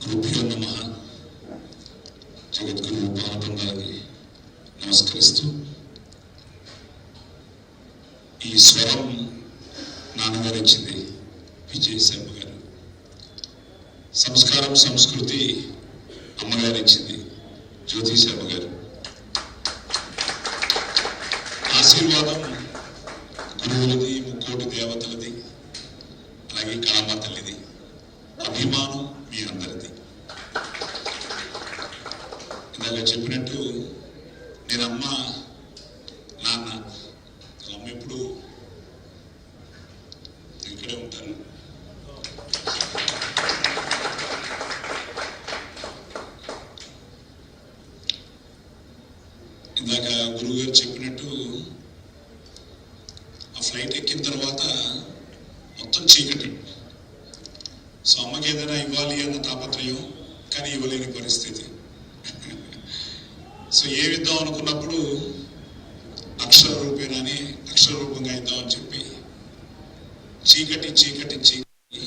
గురుభ్యో నమః. జగద్గురు పాదపద్మాలకి నమస్కరిస్తూ, ఈ స్వరం నాన్నగారు ఇచ్చింది విజయ్ శర్మ గారు, సంస్కారం సంస్కృతి అమ్మగారు ఇచ్చింది జ్యోతి శర్మ గారు, ఆశీర్వాదం గురువులది, ముక్కోటి దేవతలది, అలాగే కామ తల్లిది, అభిమానం మీ అందరిది. ఇందాక చెప్పినట్టు నేను అమ్మ నాన్న, అమ్మ ఎప్పుడు ఇక్కడే ఉంటాను. ఇందాక గురువు గారు చెప్పినట్టు ఆ ఫ్లైట్ ఎక్కిన తర్వాత మొత్తం చీకటి. సో అమ్మకి ఏదైనా ఇవ్వాలి అన్న తాపత్రయం, కానీ ఇవ్వలేని పరిస్థితి. సో ఏమిద్దాం అనుకున్నప్పుడు అక్షర రూపేణని అక్షర రూపంగా ఇద్దామని చెప్పి చీకటి చీకటి చీకటి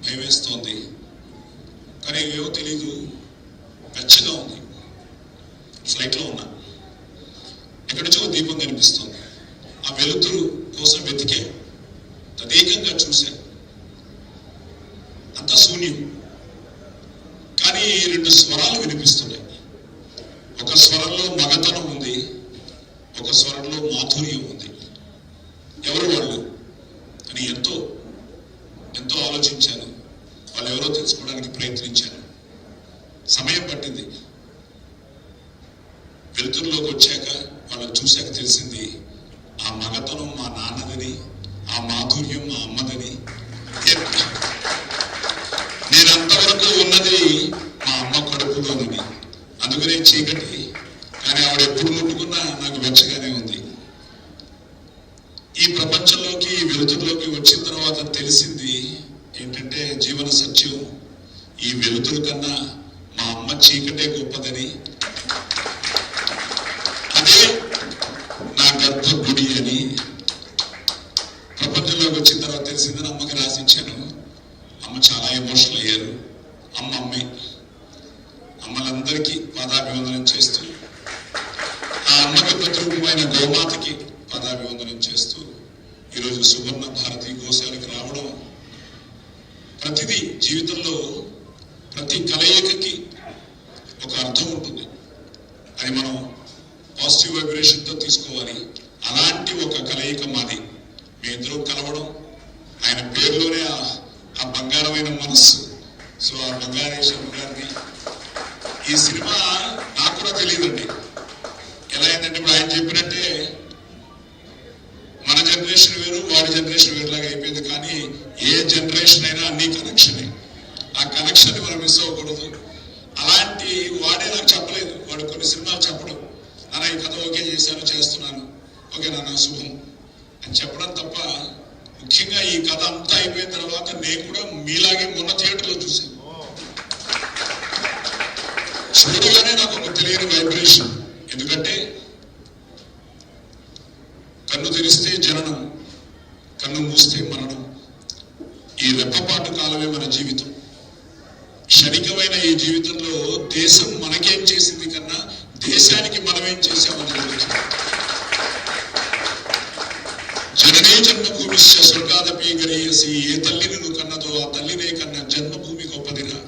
భయం వేస్తోంది, కానీ ఏవో తెలీదు, వెచ్చగా ఉంది. ఫ్లైట్లో ఉన్నా, ఎక్కడి నుంచో దీపం కనిపిస్తోంది. ఆ వెలుతురు కోసం వెతికే, తదేకంగా చూశా, అంతా శూన్యం. కానీ రెండు స్వరాలు వినిపిస్తున్నాయి. ఒక స్వరంలో మగతనం ఉంది, ఒక స్వరంలో మాధుర్యం ఉంది. ఎవరు వాళ్ళు అని ఎంతో ఎంతో ఆలోచించాను. వాళ్ళు ఎవరో తెలుసుకోవడానికి ప్రయత్నించాను. సమయం పట్టింది. వెలుతురులోకి వచ్చాక వాళ్ళని చూశాక తెలిసింది, ఆ మగతనం మా నాన్నదని, ఆ మాధుర్యం మా అమ్మదని. నేను అంతవరకు ఉన్నది మా అమ్మ కడుపులోనని. అందుకనే చీకటి, కానీ ఆవిడ ఎప్పుడు ముట్టుకున్నా నాకు వెచ్చగానే ఉంది. ఈ ప్రపంచంలోకి, ఈ వెలుతురులోకి వచ్చిన తర్వాత తెలిసింది ఏంటంటే, జీవన సత్యం ఈ వెలుతురు కన్నా మా అమ్మ చీకటే గొప్పదని, అదే నా గర్భగుడి అని ప్రపంచంలోకి వచ్చిన తర్వాత తెలిసిందని అమ్మకి రాసిచ్చాను. అమ్మ చాలా ఎమోషనల్ అయ్యారు. అమ్మే అమ్మలందరికీ పాదాభివందనం చేస్తూ, ఆ అమ్మకి ప్రతిరూపమైన గోమాతకి పాదాభివందనం చేస్తూ, ఈరోజు సువర్ణ భారతి గోశాలకు రావడం, ప్రతిదీ జీవితంలో ప్రతి కలయికకి ఒక అర్థం ఉంటుంది. అది మనం పాజిటివ్ వైబ్రేషన్తో తీసుకోవాలి. అలాంటి ఒక కలయిక మాది. మీ ఇద్దరు కలవడం, ఆయన పేరులోనే ఆ బంగారమైన మనస్సు. సో ఆ బంగారేశ్వర గారిని, ఈ సినిమా నాకు కూడా తెలియదండి ఎలా అయిందంటే, ఇప్పుడు ఆయన చెప్పినట్టే మన జనరేషన్ వేరు, వాడి జనరేషన్ వేరులాగా అయిపోయింది. కానీ ఏ జనరేషన్ అయినా అన్ని కనెక్షనే. ఆ కనెక్షన్ మనం మిస్ అవ్వకూడదు. అలాంటి వాడే నాకు చెప్పలేదు. వాడు కొన్ని సినిమాలు చెప్పడం, నాన్న ఈ కథ ఓకే చేశాను, చేస్తున్నాను, ఓకే నాన్న శుభం అని చెప్పడం తప్ప, ముఖ్యంగా ఈ కథ అంతా అయిపోయిన తర్వాత నేను కూడా మీలాగే మొన్న థియేటర్లో చూశాను. చూడగానే నాకు ఒక తెలియని వైబ్రేషన్. ఎందుకంటే కన్ను తెరిస్తే జననం, కన్ను మూస్తే మరణం. ఈ రెప్పపాటు కాలమే మన జీవితం. క్షణికమైన ఈ జీవితంలో దేశం మనకేం చేసింది కన్నా దేశానికి మనమేం చేశామని జరుగుతుంది. జననే జన్మభూమి స్వర్గాదపి గరీయసి. ఏ తల్లిని నువ్వు కన్నదో ఆ తల్లినే కన్నా జన్మభూమి గొప్పదిరా.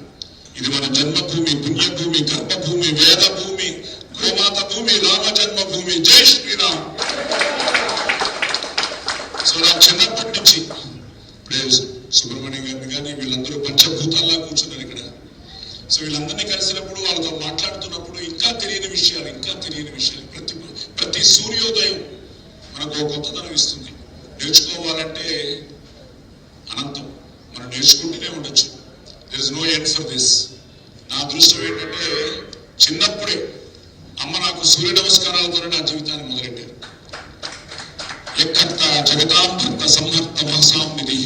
ఇది మన జన్మభూమి, పుణ్యభూమి, గర్భభూమి, వేద భూమి, గోమాత భూమి, రామ జన్మభూమి. జై శ్రీరామ్. సో నాకు చిన్నప్పటి నుంచి, ఇప్పుడే సుబ్రహ్మణ్యం గారిని కానీ వీళ్ళందరూ పంచభూతాల్లా కూర్చున్నారు ఇక్కడ. సో వీళ్ళందరినీ కలిసినప్పుడు, వాళ్ళతో మాట్లాడుతున్నప్పుడు ఇంకా తెలియని విషయాలు, ఇంకా తెలియని విషయాలు. ప్రతి సూర్యోదయం మనకు కొత్తదనం ఇస్తుంది. నేర్చుకోవాలంటే అనంతం, మనం నేర్చుకుంటూనే ఉండొచ్చు. There is no end for this. నా అదృష్టం ఏంటంటే, చిన్నప్పుడే అమ్మ నాకు సూర్య నమస్కారాలతోనే నా జీవితాన్ని మొదలెట్టారు. ఎక్కర్త జగతాం భర్త సంహర్త మహసాం నిధి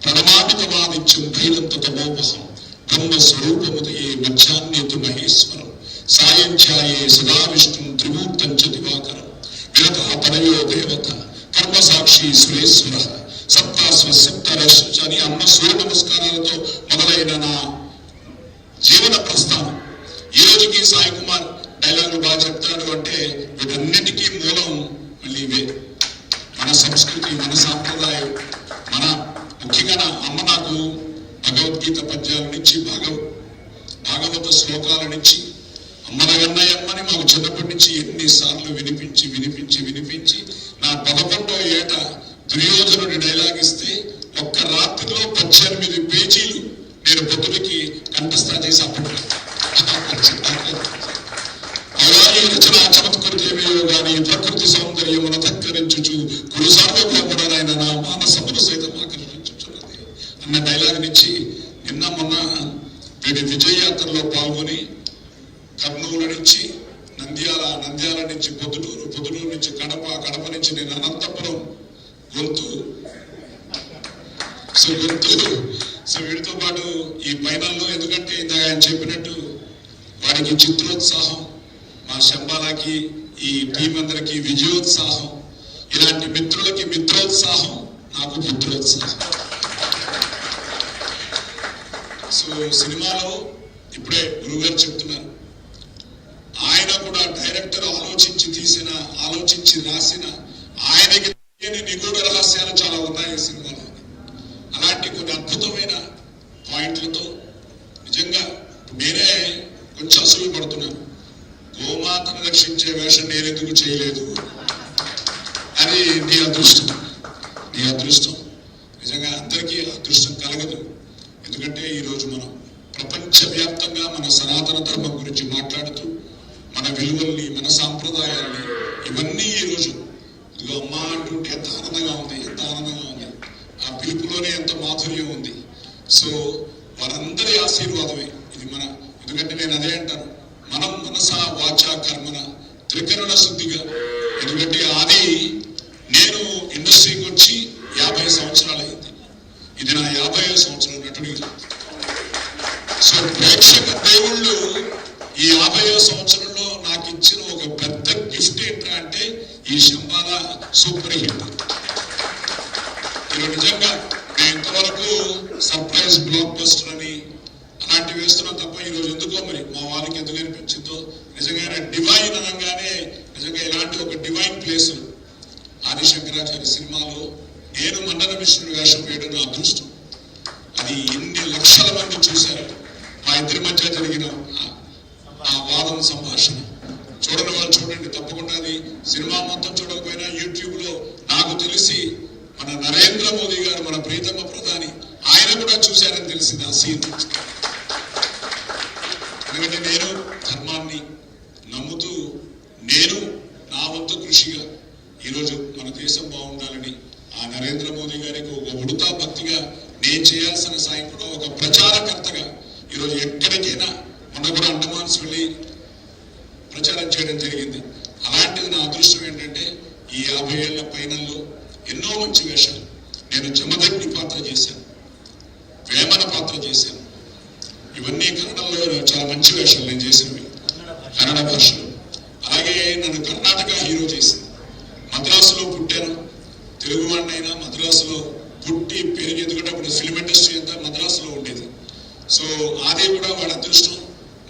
ప్రణమామితమాదిత్యం భైరంత తమోపహం బ్రహ్మస్వరూపముదయే మధ్యాహ్నేతు మహేశ్వరం సాయంఛాయే సదా విష్ణుం త్రిమూర్తం చ దివాకరం విరత తనయో దేవత కర్మసాక్షి సురేశ్వర సప్తాస్వ సప్తరశ్ అని అమ్మ సూర్య నమస్కారాలతో మొదలైన నా జీవన ప్రస్థానం. ఈ రోజుకి సాయి కుమార్ డైలాగులు బాగా చెప్తాడు అంటే వీటన్నిటికీ మూలం మళ్ళీ ఇవే. మన సంస్కృతి, మన సాంప్రదాయం, మన ముఖ్యంగా నా అమ్మ నాకు భగవద్గీత పద్యాల నుంచి భాగవత శ్లోకాల నుంచి అమ్మని మాకు చిన్నప్పటి నుంచి ఎన్నిసార్లు వినిపించి వినిపించి వినిపించి నా 11వ ఏట దుర్యోధనుడి డైలాగ్ ఇస్తే ఒక్క రాత్రిలో 18 పేజీలు నేను పొద్దులకి కంఠస్థ చేసి అప్పుడు రచన చమత్కృతేమో గాని ప్రకృతి సౌందర్యమును తక్కరించుచు కురు సార్వభౌముడనైన నా మానసమును సైతం ఆకర్షించుచున్నది అన్న డైలాగ్ నుంచి నిన్న మొన్న వీడి విజయ యాత్రలో పాల్గొని కర్నూలు నుంచి నంద్యాల నుంచి పొద్దుటూరు నుంచి కడప నుంచి నేను అనంతపురం గొంతు. సో వీడితో పాటు ఈ ఫైనల్లో, ఎందుకంటే ఇందాక ఆయన చెప్పినట్టు వాడికి చిత్రోత్సాహం, మా శంబాలాకి ఈ టీం అందరికి విజయోత్సాహం, ఇలాంటి మిత్రులకి మిత్రోత్సాహం, నాకు పుత్రోత్సాహం. సో సినిమాలో ఇప్పుడే గురుగారు చెప్తున్నారు, ఆయన కూడా డైరెక్టర్ ఆలోచించి రాసిన ఆయనకి నిగూఢ రహస్యాలు చాలా ఉన్నాయి సినిమాలో. అలాంటి కొన్ని అద్భుతమైన పాయింట్లతో నిజంగా నేనే కొంచెం అసూయ పడుతున్నాను. గోమాతను రక్షించే వేషం నేనెందుకు చేయలేదు అని. నీ అదృష్టం నిజంగా అందరికీ అదృష్టం కలగదు. ఎందుకంటే ఈరోజు మనం ప్రపంచవ్యాప్తంగా మన సనాతన ధర్మం గురించి మాట్లాడుతూ మన విలువల్ని, మన సాంప్రదాయాల్ని, ఇవన్నీ ఈరోజు ఇదిగో అమ్మ అంటుంటే ఎంత ఆనందంగా ఉంది. ఆ పిలుపులోనే ఎంత మాధుర్యం ఉంది. సో వారందరి ఆశీర్వాదమే ఇది మన. ఎందుకంటే నేను అదే అంటాను, మనం మనస వాచ కర్మన త్రికరణ శుద్ధిగా. ఎందుకంటే అది నేను ఇండస్ట్రీకి వచ్చి 50 సంవత్సరాలు అయింది. ఇది నా 50వ సంవత్సరం నటుడిగా. సో ప్రేక్షక దేవుళ్ళు ఈ 50వ సంవత్సరంలో నాకు ఇచ్చిన ఒక పెద్ద గిఫ్ట్ ఏంటంటే ఈ శంబాల సూపర్ హిట్. నిజంగా నేను ఇంతవరకు సర్ప్రైజ్ బ్లాక్ బస్టర్ అని అలాంటివి వేస్తున్నాం తప్ప ఈరోజు ఎందుకో మరి మా వాళ్ళకి ఎందుకు అనిపించిందో నిజంగా డివైన్ అనగానే నిజంగా ఇలాంటి ఒక డివైన్ ప్లేస్ ఆదిశంకరాచార్య సినిమాలో నేను మండల మిశ్రుడి వేషం వేయడం నా అదృష్టం. అది ఎన్ని లక్షల మంది చూశారు. మా ఇద్దరి మధ్య జరిగిన ఆ వాదన సంభాషణ చూడని వాళ్ళు చూడండి తప్పకుండా. అది సినిమా మొత్తం చూడకపోయినా యూట్యూబ్ లో నాకు తెలిసి మన నరేంద్ర మోదీ గారు, మన ప్రీతమ ప్రధాని, ఆయన కూడా చూశారని తెలిసింది ఆ సీన్. ఎందుకంటే నేను ధర్మాన్ని నమ్ముతూ నేను నా వంతు కృషిగా ఈరోజు మన దేశం బాగుండాలని ఆ నరేంద్ర మోదీ గారికి ఒక ఉడతా భక్తిగా నేను చేయాల్సిన సాయం కూడా ఒక ప్రచారకర్తగా ఈరోజు ఎక్కడికైనా మొన్న కూడా అండమాన్స్ వెళ్ళి ప్రచారం చేయడం జరిగింది. అలాంటిది నా అదృష్టం ఏంటంటే ఈ 50 ఏళ్ల పైనల్లో ఎన్నో మంచి వేషాలు. నేను జమదగ్ని పాత్ర చేశాను, వేమన పాత్ర చేశాను. ఇవన్నీ కన్నడంలో చాలా మంచి వేషాలు నేను చేసినవి కన్నడ భాషలో. అలాగే నన్ను కర్ణాటక హీరో చేసింది. మద్రాసులో పుట్టాను, తెలుగువాడినైనా మద్రాసులో పుట్టి పెరిగి, ఎందుకంటే అప్పుడు ఫిల్మ్ ఇండస్ట్రీ అంతా మద్రాసులో ఉండేది. సో అదే కూడా వాడి అదృష్టం.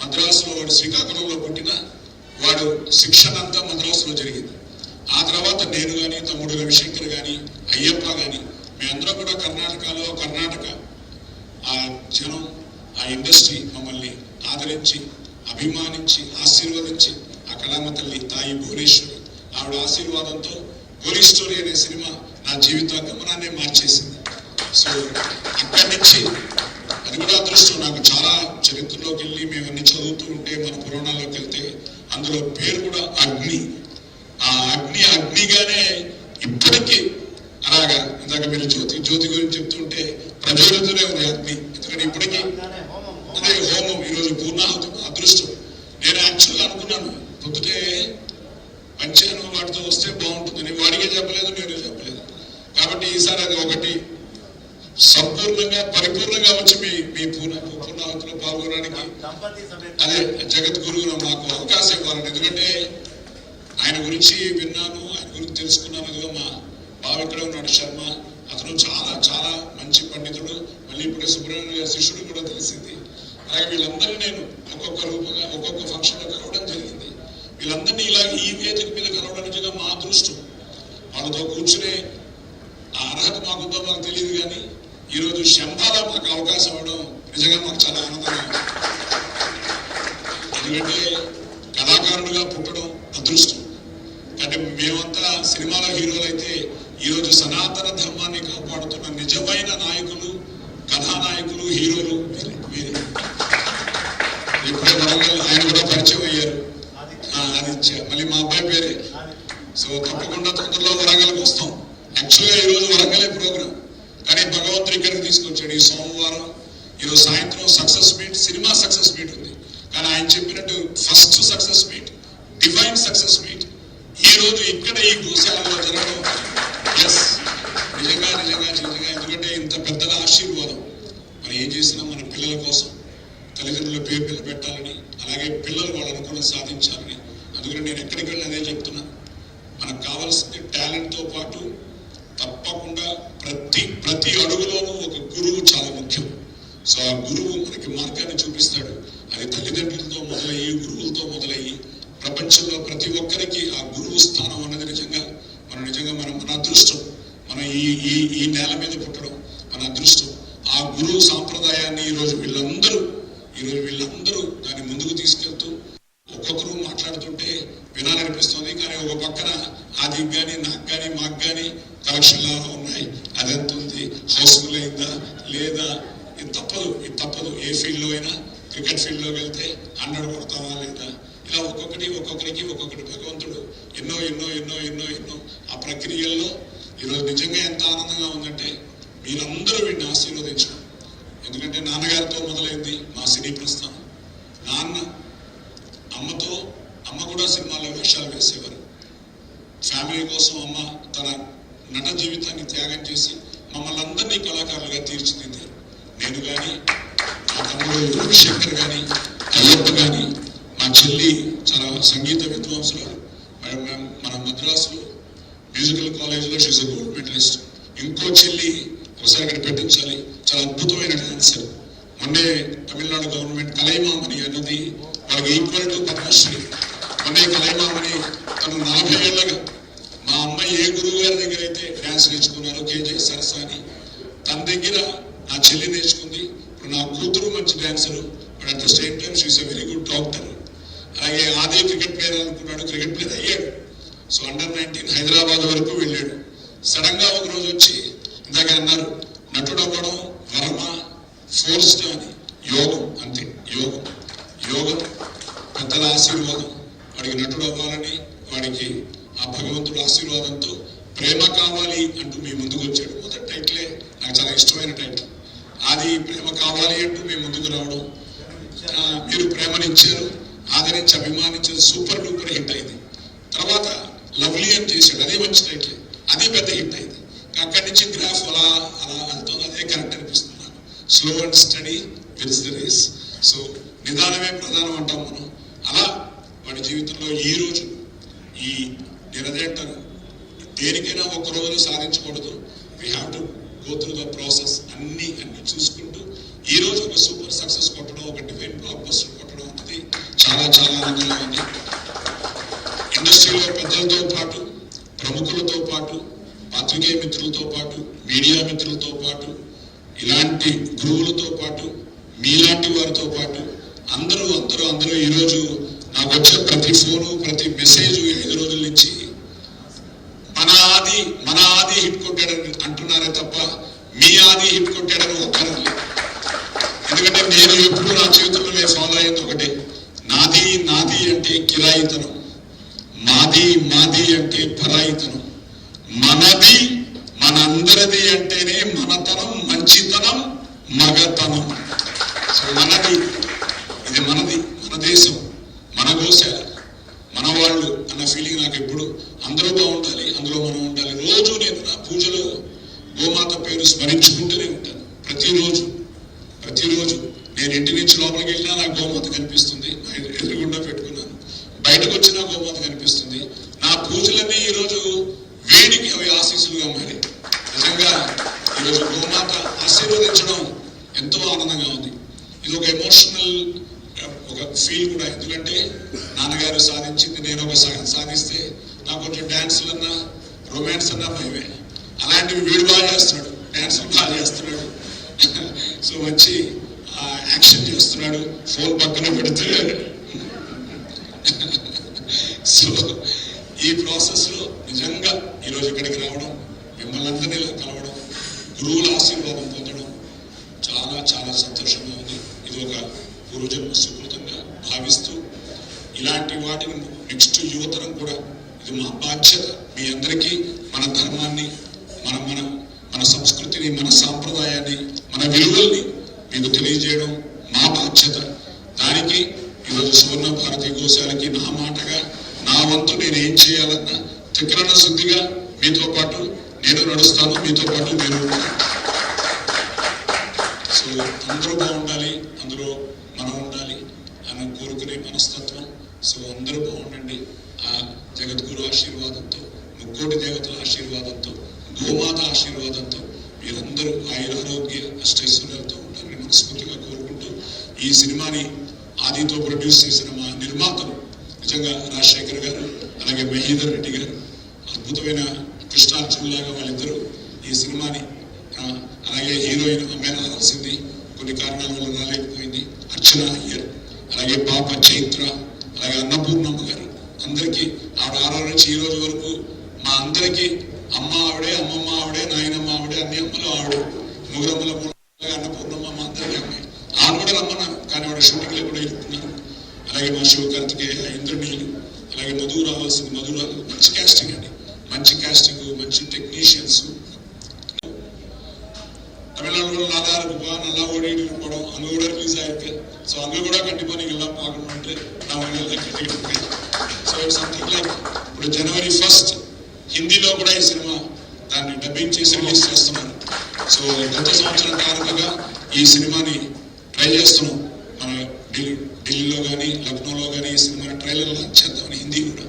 మద్రాసులో వాడు శ్రీకాకుళంలో పుట్టిన వాడు శిక్షణ అంతా మద్రాసులో జరిగింది. ఆ తర్వాత నేను కానీ, తమ్ముడు రవిశంకర్ కానీ, అయ్యప్ప కానీ, మేమందరం కూడా కర్ణాటక ఆ జనం, ఆ ఇండస్ట్రీ మమ్మల్ని ఆదరించి, అభిమానించి, ఆశీర్వదించి, ఆ కళామ తల్లి తాయి భువనేశ్వరి ఆవిడ ఆశీర్వాదంతో పోలీస్ స్టోరీ అనే సినిమా నా జీవిత గమనాన్ని మార్చేసింది. సో అక్కడి నుంచి అది కూడా అదృష్టం. నాకు చాలా చరిత్రలోకి వెళ్ళి మేమన్నీ చదువుతూ ఉంటే మన పురాణాల్లోకి వెళ్తే అందులో పేరు కూడా అగ్ని. ఆ అగ్నిగానే ఇప్పటికీ అలాగా. ఇందాక మీరు జ్యోతి గురించి చెప్తుంటే ప్రజ్వలితూనే ఉంది అగ్ని. ఎందుకంటే ఇప్పటికీ అదే హోమం ఈరోజు పూర్ణాహుతి అదృష్టం. నేను యాక్చువల్గా అనుకున్నాను పొద్దుటే పంచాను వాటితో వస్తే బాగుంటుందని. వాడికే చెప్పలేదు, నేను చెప్పలేదు. కాబట్టి ఈసారి అది ఒకటి సంపూర్ణంగా పరిపూర్ణంగా వచ్చి మీ పూర్ణాహుతిలో పాల్గొనడానికి అదే జగద్గురువు మాకు అవకాశం ఇవ్వాలని. ఎందుకంటే ఆయన గురించి విన్నాను, ఆయన గురించి తెలుసుకున్నాను. ఇదిగో మా బావ ఇక్కడ ఉన్నాడు శర్మ, అతను చాలా చాలా మంచి పండితుడు. మళ్ళీ ఇప్పుడే సుబ్రహ్మణ్య గారి శిష్యుడు కూడా తెలిసింది. అలాగే వీళ్ళందరినీ నేను ఒక్కొక్క రూపంగా ఒక్కొక్క ఫంక్షన్లో కలవడం జరిగింది. వీళ్ళందరినీ ఇలా ఈ వేదిక మీద కలవడం నిజంగా మా అదృష్టం. వాళ్ళతో కూర్చునే ఆ అర్హత మాకుందో మాకు తెలియదు, కానీ ఈరోజు శంభాల మాకు అవకాశం ఇవ్వడం నిజంగా మాకు చాలా ఆనందంగా ఉంది. ఎందుకంటే కళాకారుడుగా పుట్టడం అదృష్టం. అంటే మేమంతా సినిమాల హీరోలు అయితే ఈరోజు సనాతన ధర్మాన్ని కాపాడుతున్న నిజమైన నాయకులు, కథానాయకులు, హీరోలు వీరే. ఇప్పుడే వరంగల్ ఆయన కూడా పరిచయం అయ్యారు, ఆదిత్య, మళ్ళీ మా అబ్బాయి పేరే. సో తప్పకుండా తొందరలో వరంగల్కి వస్తాం. యాక్చువల్గా ఈరోజు వరంగలే ప్రోగ్రాం, కానీ భగవంతుడు ఇక్కడికి తీసుకొచ్చాడు. ఈ సోమవారం ఈరోజు సాయంత్రం success meet, cinema success meet ఉంది. కానీ ఆయన చెప్పినట్టు first success meet, divine success meet ఈ రోజు ఇక్కడ ఈ గోశాలలో జరగడం నిజంగా నిజంగా నిజంగా. ఎందుకంటే ఇంత పెద్దల ఆశీర్వాదం మనం ఏం చేసినా మన పిల్లల కోసం తల్లిదండ్రుల పేరు నిలబెట్టాలని, అలాగే పిల్లలు వాళ్ళ అనుకున్న సాధించాలని. అందుకని నేను ఎక్కడికి వెళ్ళి అదే చెప్తున్నా, మనకు కావాల్సింది టాలెంట్తో పాటు తప్పకుండా ప్రతి అడుగులోనూ ఒక గురువు చాలా ముఖ్యం. సో ఆ గురువు మనకి మార్గాన్ని చూపిస్తాడు. అది తల్లిదండ్రులతో మొదలయ్యి, గురువులతో మొదలయ్యి, ప్రపంచంలో ప్రతి ఒక్కరికి ఆ గురువు స్థానం అన్నది నిజంగా మన అదృష్టం. మనం ఈ నేల మీద పుట్టడం మన అదృష్టం. ఆ గురువు సాంప్రదాయాన్ని ఈరోజు వీళ్ళందరూ దాన్ని ముందుకు తీసుకెళ్తూ ఒక్కొక్కరు మాట్లాడుతుంటే వినాలనిపిస్తుంది. కానీ ఒక పక్కన ఆదికి కానీ నాకు కానీ మాకు కానీ కలెక్షన్లు ఉన్నాయి, అదెంత ఉంది, హౌస్ఫుల్ అయిందా లేదా, ఇది తప్పదు. ఏ ఫీల్డ్లో అయినా, క్రికెట్ ఫీల్డ్లోకి వెళ్తే 100 కొడతావా లేదా, ఇలా ఒక్కొక్కరికి భగవంతుడు ఎన్నో ఆ ప్రక్రియల్లో ఈరోజు నిజంగా ఎంత ఆనందంగా ఉందంటే మీరందరూ వీడిని ఆశీర్వదించడం. ఎందుకంటే నాన్నగారితో మొదలైంది మా సినీ ప్రస్థానం. అమ్మ కూడా సినిమాలో వేషాలు వేసేవారు. ఫ్యామిలీ కోసం అమ్మ తన నట జీవితాన్ని త్యాగం చేసి మమ్మల్ని అందరినీ కళాకారులుగా తీర్చిదిద్దారు. నేను కానీ, మా తమ్ముడు రవిశంకర్ కానీ, అయ్యప్ప కానీ, మా చెల్లి చాలా సంగీత విద్వాంసురాలు. మన మద్రాసులో మ్యూజికల్ కాలేజ్లో షీజ్ అ గోల్డ్ మెడలిస్ట్. ఇంకో చెల్లి ఒకసారి ఇక్కడ పెట్టించాలి, చాలా అద్భుతమైన డాన్సర్. మొన్నే తమిళనాడు గవర్నమెంట్ కలైమామణి అన్నది వాళ్ళకి ఈక్వల్ టు పద్మశ్రీ. మొన్నే కలైమామణి తను 40 ఏళ్ళగా మా అమ్మాయి ఏ గురువు గారి దగ్గర అయితే డాన్స్ నేర్చుకున్నారో కేజే సరసాని, తన దగ్గర నా చెల్లి నేర్చుకుంది. ఇప్పుడు నా కూతురు మంచి dancer, but at the same time she's a very good doctor. అలాగే ఆదే క్రికెట్ ప్లేయర్ అనుకున్నాడు, క్రికెట్ ప్లేయర్ అయ్యాడు. సో అండర్-19 హైదరాబాద్ వరకు వెళ్ళాడు. సడన్ గా ఒక రోజు వచ్చి ఇందాక అన్నారు నటుడు అవ్వడం వరమా ఫోర్స్డ్ అని. యోగం అంతే, యోగం పెద్దల ఆశీర్వాదం. వాడికి నటుడు అవ్వాలని, వాడికి ఆ భగవంతుడు ఆశీర్వాదంతో ప్రేమ కావాలి అంటూ మీ ముందుకు వచ్చాడు. మొదటి టైటిలే నాకు చాలా ఇష్టమైన టైటిల్. అది ప్రేమ కావాలి అంటూ మీ ముందుకు రావడం, మీరు ప్రేమనిచ్చారు, ఆదరించి అభిమానించారు, సూపర్ డూపర్ హిట్ అయింది. తర్వాత లవ్లీ అని చేశాడు, అదే మంచి టైటిల్, అదే పెద్ద హిట్ అయింది. అక్కడి నుంచి గ్రాఫ్ అలా వెళ్తుంది. అదే కరెక్ట్ అనిపిస్తుంది నాకు. Slow and steady wins the race. So నిదానమే ప్రధానం అంటాం మనం. అలా వాడి జీవితంలో ఈ రోజు నేను అదే అంటాను, దేనికైనా ఒక్క రోజులో సాధించకూడదు. We have to go through the process. అన్ని చూసుకుంటూ ఈ రోజు ఒక సూపర్ సక్సెస్ కొట్టడం, ఒక డివైన్ బ్లాక్ బస్టర్ కొట్టడం అనేది చాలా ఆనందంగా ఉంది. ఇండస్ట్రీలో పెద్దలతో పాటు, ప్రముఖులతో పాటు, పాత్రికేయ మిత్రులతో పాటు, మీడియా మిత్రులతో పాటు, ఇలాంటి గురువులతో పాటు, మీలాంటి వారితో పాటు అందరూ ఈరోజు నాకు వచ్చే ప్రతి ఫోను, ప్రతి మెసేజ్ 5 రోజుల నుంచి మన ఆది హిట్ కొట్టాడని అంటున్నారే తప్ప మీ ఆది హిట్ కొట్టాడని ఒక్కరు. ఎందుకంటే నేను ఎప్పుడు నా జీవితంలో నేను ఫాలో అయ్యింది ఒకటే, నాది అంటే కిరాయితనం, మాది అంటే పరాయితనం, మనది మనందరిది అంటేనే మనతనం, మంచితనం, మగతనం. సో మనది, ఇది మనది, మన దేశం, మన గోశాల, మన వాళ్ళు అన్న ఫీలింగ్ నాకు ఎప్పుడు. అందరూ బాగుండాలి, అందులో మనం ఉండాలి. రోజు నేను నా పూజలో గోమాత పేరు స్మరించుకుంటూనే ఉంటాను. ప్రతిరోజు నేను ఇంటి నుంచి లోపలికి వెళ్ళినా నాకు గోమాత కనిపిస్తుంది, ఎదురుగుండా పెట్టుకున్నాను. బయటకు వచ్చినా గోమాత కనిపిస్తుంది. నా పూజలన్నీ ఈరోజు వేడికి అవి ఆశీస్సులుగా మారాయి. నిజంగా ఈరోజు గోమాత ఆశీర్వదించడం ఎంతో ఆనందంగా ఉంది. ఇది ఒక ఎమోషనల్ ఒక ఫీల్ కూడా. ఎందుకంటే నాన్నగారు సాధించింది నేను ఒక సాధిస్తే నాకు కొంచెం డాన్సులన్నా రొమాన్స్ అన్నా భయమే. అలాంటివి వీడు బాగా చేస్తున్నాడు, డాన్సులు బాగా చేస్తున్నాడు, సో మంచి యాక్షన్ చేస్తున్నాడు, ఫోన్ పక్కన పెడితే. సో ఈ ప్రాసెస్ లో నిజంగా ఈరోజు ఇక్కడికి రావడం, మిమ్మల్ని అందరినీ కలవడం, గురువుల ఆశీర్వాదం పొందడం చాలా చాలా సంతోషంగా ఉంది. ఇది ఒక పూర్వజన్మ సుకృతంగా భావిస్తూ ఇలాంటి వాటిని నెక్స్ట్ యువతరం కూడా ఇది మా బాధ్యత. మీ అందరికీ మన ధర్మాన్ని, మన సంస్కృతిని, మన సాంప్రదాయాన్ని, మన విలువల్ని మీకు తెలియజేయడం మా బాధ్యత. దానికి ఈరోజు సువర్ణ భారతి గోశాలకి నా మాటగా నా వంతు నేను ఏం చేయాలన్నా త్రికరణ శుద్ధిగా మీతో పాటు నేను నడుస్తాను, మీతో పాటు మీరు. సో అందరూ బాగుండాలి, అందులో మనం ఉండాలి అని కోరుకునే మనస్తత్వం. సో అందరూ బాగుండండి. ఆ జగద్గురు ఆశీర్వాదంతో, ముక్కోటి దేవతల ఆశీర్వాదంతో, గోమాత ఆశీర్వాదంతో మీరందరూ ఆయురారోగ్య అష్టైశ్వర్యాలతో ఉంటారని మనస్ఫూర్తిగా కోరుకుంటూ, ఈ సినిమాని ఆదితో ప్రొడ్యూస్ చేసిన మా నిర్మాతలు నిజంగా రాజశేఖర్ గారు, అలాగే మహీధర్ రెడ్డి గారు, అద్భుతమైన కృష్ణార్జున్ లాగా వాళ్ళిద్దరూ ఈ సినిమాని, అలాగే హీరోయిన్ అమ్మాయి రావాల్సింది, కొన్ని కారణాల వల్ల రాలేకపోయింది, అర్చన అయ్యర్, అలాగే పాప చైత్ర, అలాగే అన్నపూర్ణమ్మ గారు, అందరికీ ఆవిడ 6 నుంచి ఈ రోజు వరకు మా అందరికీ అమ్మ ఆవిడే, అమ్మమ్మ ఆవిడే, నాయనమ్మ ఆవిడే, అన్ని అమ్మలు ఆవిడ, ముగ్గురమ్మల అన్నపూర్ణమ్మ మా అందరికీ అమ్మాయి. ఆవిడ కూడా రమ్మన్నారు, కానీ ఆవిడ షూటింగ్లో కూడా ఇరుక్కున్నారు. అలాగే మా శివకార్తికేయ, ఇంద్రనీలు, అలాగే మధు రావాల్సింది, మధు మంచి కాస్టింగ్ అండి, మంచి కాస్టింగ్, మంచి టెక్నీషియన్స్. தமிழ்நாடுல நல்லா இருக்குப்பா, நல்லா ஓடிட்டு இருக்கணும், அங்க கூட ரிலீஸ் ஆயிருக்கு. ஸோ அங்க கூட கண்டிப்பா நீங்க எல்லாம் பார்க்கணும்ட்டு நான் உங்களை எல்லாம் கேட்டுக்கிட்டு இருக்கேன். ஸோ இட்ஸ் సంథింగ్ లైక్ ఇప్పుడు January 1st హిందీలో కూడా ఈ సినిమా దాన్ని డబ్బింగ్ చేసి రిలీజ్ చేస్తున్నారు. సో గత సంవత్సరం కారణంగా ఈ సినిమాని ట్రై చేస్తున్నాం. మన ఢిల్లీలో కానీ లక్నోలో కానీ ఈ సినిమాని ట్రైలర్ లాంచ్ చేద్దామని, హిందీ కూడా.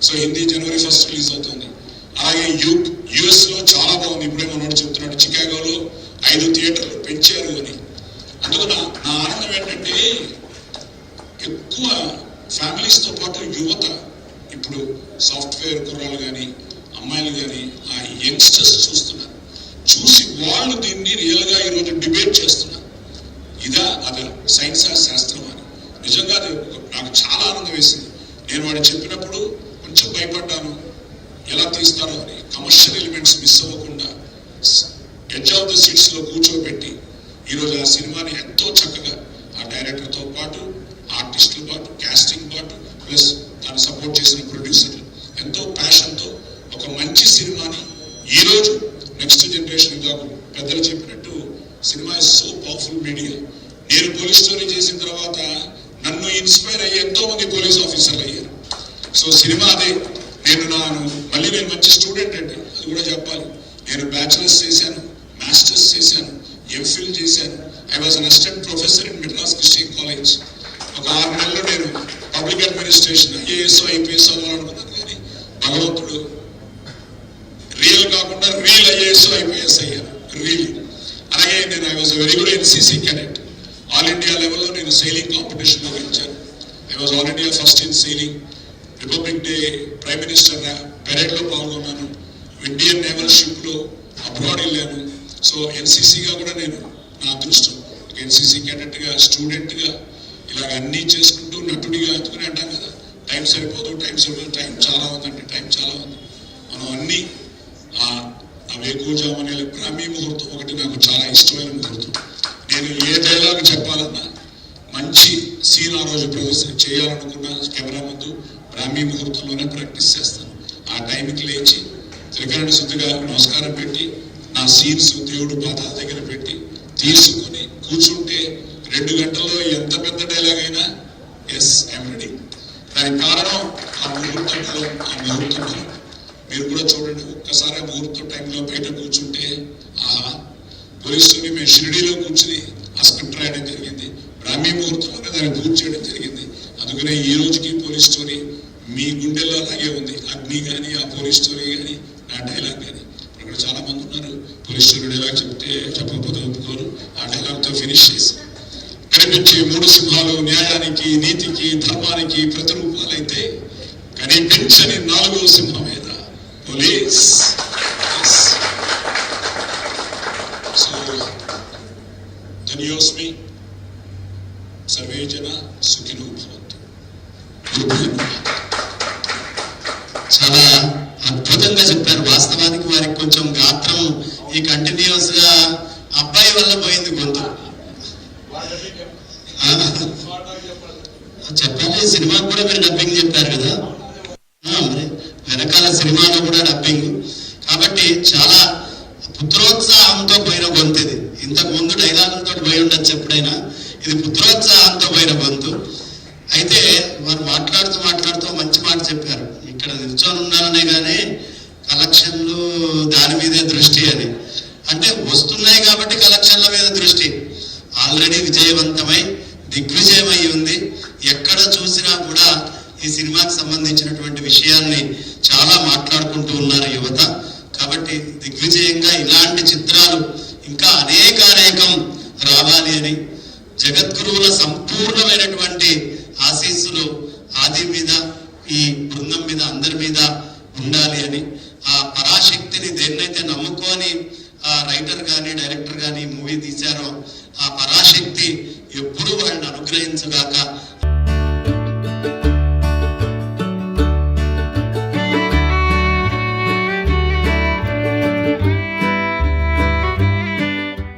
So Hindi January 1st release అవుతుంది. అలాగే US లో చాలా బాగుంది. ఇప్పుడే మనోడు చెప్తున్నాడు, చికాగోలో 5 థియేటర్లు పెంచారు అని. అందుకు నా ఆనందం ఏంటంటే ఎక్కువ ఫ్యామిలీస్తో పాటు యువత, ఇప్పుడు సాఫ్ట్వేర్ కుర్రాలు కానీ అమ్మాయిలు కానీ ఆ యంగ్స్టర్స్ చూస్తున్నారు. చూసి వాళ్ళు దీన్ని రియల్గా ఈరోజు డిబేట్ చేస్తున్నారు. ఇదా అదా, సైన్సా శాస్త్రం అని. నిజంగా అది నాకు చాలా ఆనందం వేసింది. నేను వాడు చెప్పినప్పుడు కొంచెం భయపడ్డాను, ఎలా తీస్తారో అని. కమర్షియల్ ఎలిమెంట్స్ మిస్ అవ్వకుండా ఎడ్జ్ ఆఫ్ ద సీట్స్ లో కూర్చోబెట్టి ఈరోజు ఆ సినిమాని ఎంతో చక్కగా ఆ డైరెక్టర్తో పాటు, ఆర్టిస్టుల పాటు, కాస్టింగ్ పాటు, ప్లస్ దాన్ని సపోర్ట్ చేసిన ప్రొడ్యూసర్లు ఎంతో ప్యాషన్తో ఒక మంచి సినిమాని ఈరోజు నెక్స్ట్ జనరేషన్, ఇంకా పెద్దలు చెప్పినట్టు cinema is so powerful media. నేను పోలీస్ స్టోరీ చేసిన తర్వాత నన్ను ఇన్స్పైర్ అయ్యి ఎంతో మంది పోలీస్ ఆఫీసర్లు అయ్యారు. సో సినిమా అదే. మళ్ళీ నేను మంచి స్టూడెంట్ అండి, అది కూడా చెప్పాలి. నేను బ్యాచిలర్స్ చేశాను, మాస్టర్స్ చేశాను, ఎంఫిల్ చేశాను. I was an assistant professor in Madras Christian college. ఒక 6 నెలలు నేను పబ్లిక్ అడ్మినిస్ట్రేషన్ IAS IPS అవ్వాలనుకున్నాను, కానీ భగవంతుడు రియల్ కాకుండా రియల్ IAS IPS అయ్యాను, రియల్. అలాగే నేను I was very good NCC cadet. All India లెవెల్లో నేను సెయిలింగ్ కాంపిటీషన్లో గెలిచాను. I was all India first in sailing. Republic Day prime minister పెరేడ్లో పాల్గొన్నాను. ఇండియన్ నేవల్ షిప్లో అబ్రాడ్ వెళ్ళాను. సో NCCగా కూడా నేను, నా అదృష్టం, NCC క్యాడెట్గా, స్టూడెంట్గా ఇలాగ అన్నీ చేసుకుంటూ నటుడిగా అందుకుని అంటాం కదా, టైం సరిపోదు, టైం చాలా ఉందండి, టైం చాలా ఉంది. మనం అన్నీ వేకువజామునే బ్రాహ్మీ ముహూర్తం ఒకటి నాకు చాలా ఇష్టమైన ముహూర్తం. నేను ఏ డైలాగ్ చెప్పాలన్నా, మంచి సీన్ ఆ రోజు ప్రదర్శన చేయాలనుకున్న కెమెరా ముందు బ్రాహ్మీ ముహూర్తంలోనే ప్రాక్టీస్ చేస్తాను. ఆ టైంకి లేచి త్రికరణ శుద్ధిగా నమస్కారం పెట్టి, నా సీన్స్ దేవుడు పాదాల దగ్గర పెట్టి తీసుకుని కూర్చుంటే 2 గంటల్లో ఎంత పెద్ద డైలాగ్ అయినా ఎస్ ఐఎమ్ రెడీ. దానికి కారణం ఆ ముహూర్తంలో, ఆ ముహూర్తంలో. మీరు కూడా చూడండి, ఒక్కసారి ఆ ముహూర్తం టైంలో బయట కూర్చుంటే, పోలీసుని మేము షిరిడీలో కూర్చుని ఆ స్క్రిప్ట్ రాయడం జరిగింది. బ్రాహ్మీ ముహూర్తంలోనే దాన్ని పూర్తి చేయడం జరిగింది. అందుకనే ఈ రోజుకి పోలీస్ స్టోరీ మీ గుండెల్లో అలాగే ఉంది. అగ్ని కానీ, ఆ పోలీస్ స్టోరీ కానీ, నా డైలాగ్ కానీ. ఇక్కడ చాలా మంది ఉన్నారు, పోలీస్ స్టోరీ డైలాగ్ చెప్తే చెప్పకపోతే ఒప్పుకోరు. ఆ డైలాగ్తో ఫినిష్ చేసి కనిపించే 3 సింహాలు న్యాయానికి, నీతికి, ధర్మానికి ప్రతిరూపాలైతే కనిపించని 4వ సింహం మీద పోలీస్. సో ధన్యోస్మి, సర్వే జన సుఖినో భవంతు. చాలా అద్భుతంగా చెప్పారు. వాస్తవానికి వారికి కొంచెం గాత్రం ఈ కంటిన్యూస్ గా అబ్బాయి వల్ల పోయింది గొంతు. చెప్పాలి, సినిమాకు కూడా మీరు డబ్బింగ్ చెప్పారు కదా, మరి వెనకాల సినిమాలో కూడా డబ్బింగ్. కాబట్టి చాలా పుత్రోత్సాహంతో పోయిన గొంతు ఇది. ఇంతకు ముందు డైలాగులతో పోయి ఉండొచ్చు ఎప్పుడైనా, ఇది పుత్రోత్సాహంతో పోయిన గొంతు. అయితే వారు మాట్లాడుతూ మంచి మాట చెప్పారు. ఇక్కడ నిల్చొని ఉన్నారనే కానీ కలెక్షన్లు దాని మీదే దృష్టి అని. అంటే వస్తున్నాయి కాబట్టి కలెక్షన్ల మీద దృష్టి. ఆల్రెడీ విజయవంతమై దిగ్విజయమై ఉంది. ఎక్కడ చూసినా కూడా ఈ సినిమాకి సంబంధించినటువంటి విషయాన్ని చాలా మాట్లాడుకుంటూ ఉన్నారు యువత. కాబట్టి దిగ్విజయంగా ఇలాంటి చిత్రాలు ఇంకా అనేకం రావాలి అని, జగద్గురువుల సంపూర్ణమైనటువంటి ఆశీస్సులు ఆది మీద, ఈ బృందం మీద, అందరి మీద ఉండాలి అని, ఆ పరాశక్తిని దేన్నైతే నమ్ముకొని ఆ రైటర్ కానీ డైరెక్టర్ కానీ మూవీ తీశారో ఆ పరాశక్తి ఎప్పుడు వాళ్ళని అనుగ్రహించగాక